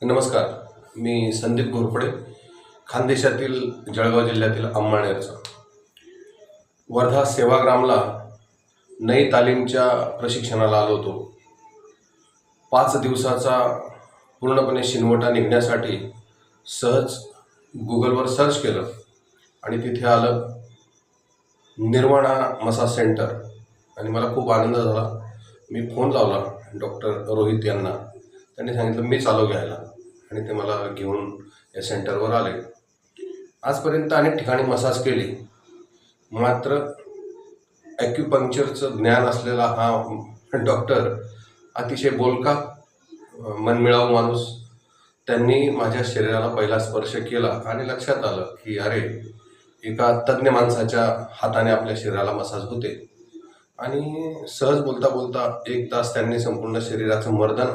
नमस्कार. मी संदीप घोरपडे, खानदेशातील जळगाव जिल्ह्यातील अंमळनेरचा. वर्धा सेवाग्रामला नई तालीमच्या प्रशिक्षणाला आलो होतो. 5 दिवसाचा पूर्णपणे शिनवटा निघण्यासाठी सहज गुगलवर सर्च केलं आणि तिथे आलं निर्वाणा मसाज सेंटर आणि मला खूप आनंद झाला. मी फोन लावला डॉक्टर रोहित यांना. त्यांनी सांगितलं मी चालू घ्यायला आणि ते मला घेऊन या सेंटरवर आले. आजपर्यंत अनेक ठिकाणी मसाज केली, मात्र ॲक्युपंक्चरचं ज्ञान असलेला हा डॉक्टर अतिशय बोलका, मनमिळावू माणूस. त्यांनी माझ्या शरीराला पहिला स्पर्श केला आणि लक्षात आलं की अरे, एका तज्ज्ञ माणसाच्या हाताने आपल्या शरीराला मसाज होते. आणि सहज बोलता बोलता 1 तास त्यांनी संपूर्ण शरीराचं मर्दन